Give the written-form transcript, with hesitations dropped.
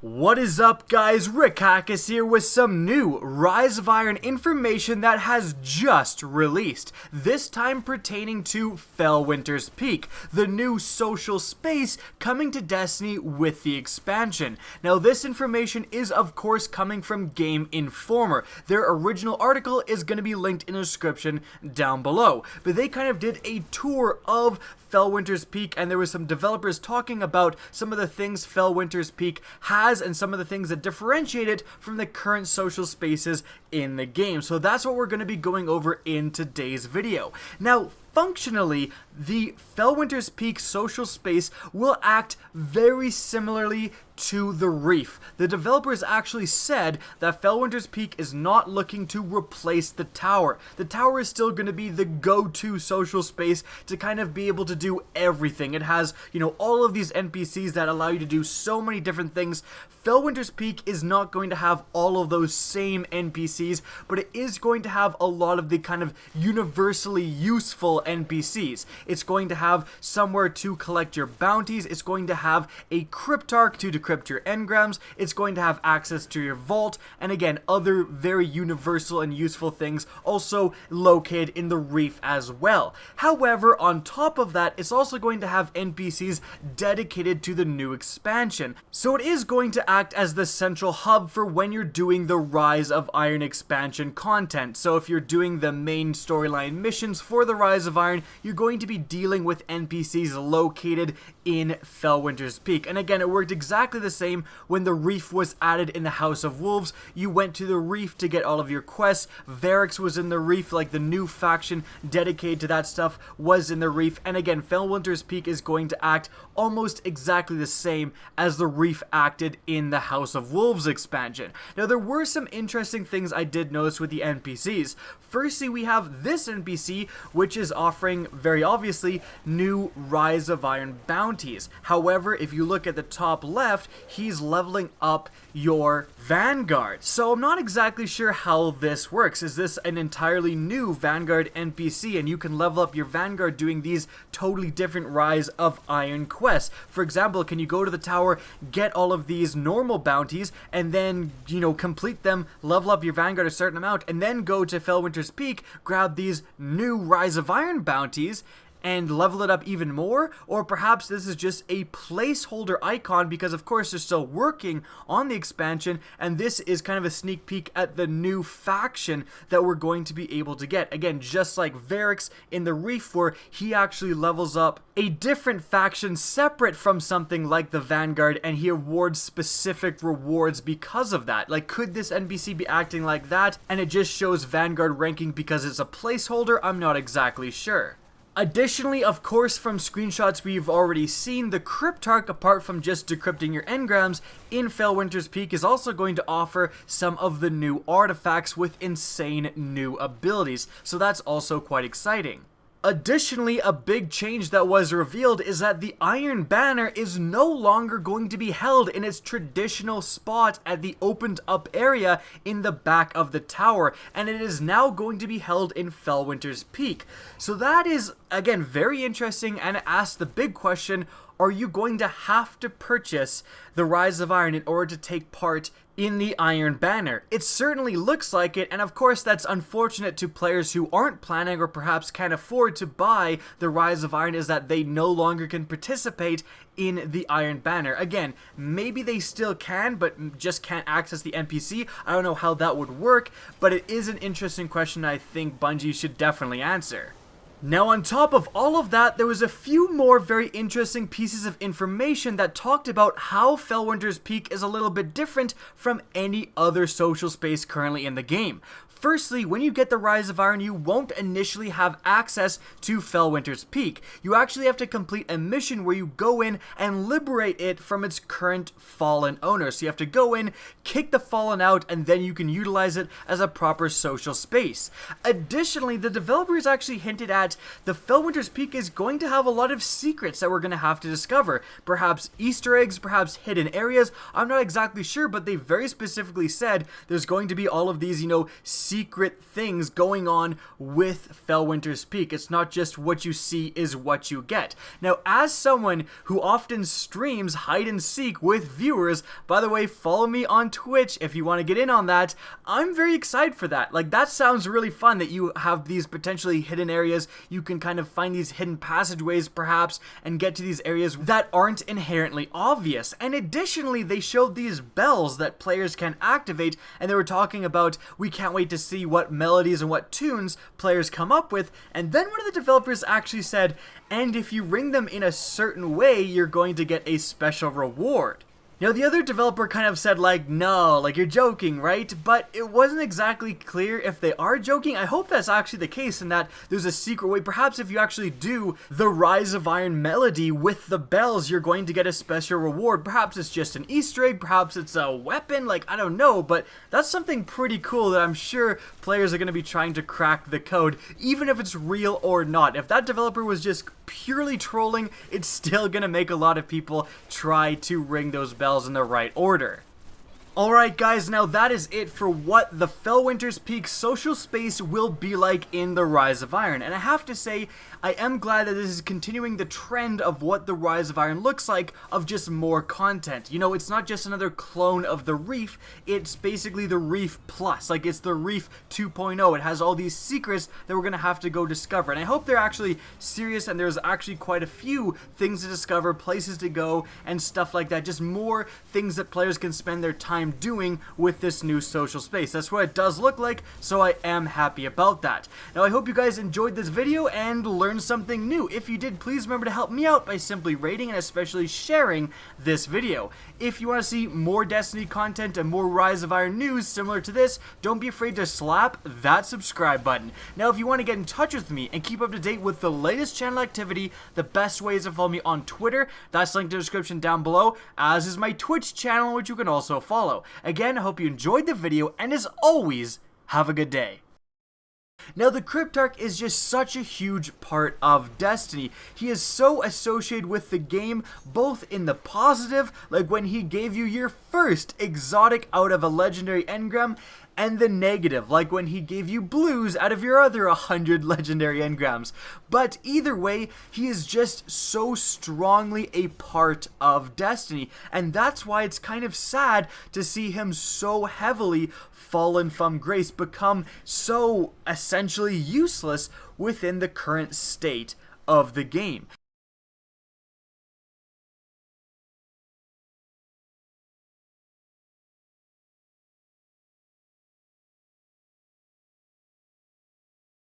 What is up, guys? Rick Hackus here with some new Rise of Iron information that has just released, this time pertaining to Felwinter's Peak, the new social space coming to Destiny with the expansion. Now, this information is of course coming from Game Informer. Their original article is going to be linked in the description down below, but they kind of did a tour of Felwinter's Peak, and there was some developers talking about some of the things Felwinter's Peak has and some of the things that differentiate it from the current social spaces in the game. So that's what we're going to be going over in today's video. Now, functionally, the Felwinter's Peak social space will act very similarly to the Reef. The developers actually said that Felwinter's Peak is not looking to replace the tower. The tower is still going to be the go-to social space to kind of be able to do everything. It has, all of these NPCs that allow you to do so many different things. Felwinter's Peak is not going to have all of those same NPCs, but it is going to have a lot of the kind of universally useful NPCs. It's going to have somewhere to collect your bounties. It's going to have a cryptarch to decrypt your engrams. It's going to have access to your vault, and again, other very universal and useful things also located in the Reef as well. However, on top of that, it's also going to have NPCs dedicated to the new expansion. So it is going to act as the central hub for when you're doing the Rise of Iron expansion content. So if you're doing the main storyline missions for the Rise of Iron, you're going to be dealing with NPCs located in Felwinter's Peak. And again, it worked exactly the same when the Reef was added in the House of Wolves. You went to the Reef to get all of your quests. Varix was in the Reef, like the new faction dedicated to that stuff was in the Reef. And again, Felwinter's Peak is going to act almost exactly the same as the Reef acted in the House of Wolves expansion. Now, there were some interesting things I did notice with the NPCs. Firstly, we have this NPC, which is offering, very obviously, new Rise of Iron bounties. However, if you look at the top left, he's leveling up your Vanguard. So I'm not exactly sure how this works. Is this an entirely new Vanguard NPC, and you can level up your Vanguard doing these totally different Rise of Iron quests? For example, can you go to the tower, get all of these normal bounties, and then, complete them, level up your Vanguard a certain amount, and then go to Felwinter's Peak, grab these new Rise of Iron bounties, and level it up even more? Or perhaps this is just a placeholder icon because of course they're still working on the expansion, and this is kind of a sneak peek at the new faction that we're going to be able to get. Again, just like Varix in the Reef, where he actually levels up a different faction separate from something like the Vanguard, and he awards specific rewards because of that. Like, could this NPC be acting like that and it just shows Vanguard ranking because it's a placeholder? I'm not exactly sure. Additionally, of course, from screenshots we've already seen, the cryptarch, apart from just decrypting your engrams in Felwinter's Peak, is also going to offer some of the new artifacts with insane new abilities, so that's also quite exciting. Additionally, a big change that was revealed is that the Iron Banner is no longer going to be held in its traditional spot at the opened up area in the back of the tower, and it is now going to be held in Felwinter's Peak. So that is, again, very interesting, and it asks the big question: are you going to have to purchase the Rise of Iron in order to take part in the Iron Banner? It certainly looks like it, and of course that's unfortunate to players who aren't planning or perhaps can't afford to buy the Rise of Iron, is that they no longer can participate in the Iron Banner. Again, maybe they still can, but just can't access the NPC. I don't know how that would work, but it is an interesting question I think Bungie should definitely answer. Now, on top of all of that, there was a few more very interesting pieces of information that talked about how Felwinter's Peak is a little bit different from any other social space currently in the game. Firstly, when you get the Rise of Iron, you won't initially have access to Felwinter's Peak. You actually have to complete a mission where you go in and liberate it from its current fallen owner. So you have to go in, kick the fallen out, and then you can utilize it as a proper social space. Additionally, the developers actually hinted at the Felwinter's Peak is going to have a lot of secrets that we're going to have to discover. Perhaps Easter eggs, perhaps hidden areas. I'm not exactly sure, but they very specifically said there's going to be all of these, secret things going on with Felwinter's Peak. It's not just what you see is what you get. Now, as someone who often streams hide and seek with viewers, by the way, follow me on Twitch if you want to get in on that. I'm very excited for that. Like, that sounds really fun that you have these potentially hidden areas. You can kind of find these hidden passageways perhaps and get to these areas that aren't inherently obvious. And additionally, they showed these bells that players can activate, and they were talking about, we can't wait to see what melodies and what tunes players come up with. And then one of the developers actually said, and if you ring them in a certain way, you're going to get a special reward. Now, the other developer kind of said, like, no, like, you're joking, right? But it wasn't exactly clear if they are joking. I hope that's actually the case and that there's a secret way. Perhaps if you actually do the Rise of Iron melody with the bells, you're going to get a special reward. Perhaps it's just an Easter egg, perhaps it's a weapon, like, I don't know. But that's something pretty cool that I'm sure players are going to be trying to crack the code, even if it's real or not. If that developer was just purely trolling, it's still going to make a lot of people try to ring those bells in the right order. Alright guys, now that is it for what the Felwinter's Peak social space will be like in the Rise of Iron. And I have to say, I am glad that this is continuing the trend of what the Rise of Iron looks like, of just more content. You know, it's not just another clone of the Reef, it's basically the Reef Plus. Like, it's the Reef 2.0. It has all these secrets that we're gonna have to go discover. And I hope they're actually serious and there's actually quite a few things to discover, places to go, and stuff like that. Just more things that players can spend their time doing with this new social space. That's what it does look like, so I am happy about that. Now, I hope you guys enjoyed this video and learned something new. If you did, please remember to help me out by simply rating and especially sharing this video. If you want to see more Destiny content and more Rise of Iron news similar to this, don't be afraid to slap that subscribe button. Now, if you want to get in touch with me and keep up to date with the latest channel activity, the best way is to follow me on Twitter. That's linked in the description down below, as is my Twitch channel, which you can also follow. Again, I hope you enjoyed the video, and as always, have a good day. Now, the cryptarch is just such a huge part of Destiny. He is so associated with the game, both in the positive, like when he gave you your first exotic out of a legendary engram, and the negative, like when he gave you blues out of your other 100 legendary engrams. But either way, he is just so strongly a part of Destiny, and that's why it's kind of sad to see him so heavily fallen from grace, become so essentially useless within the current state of the game.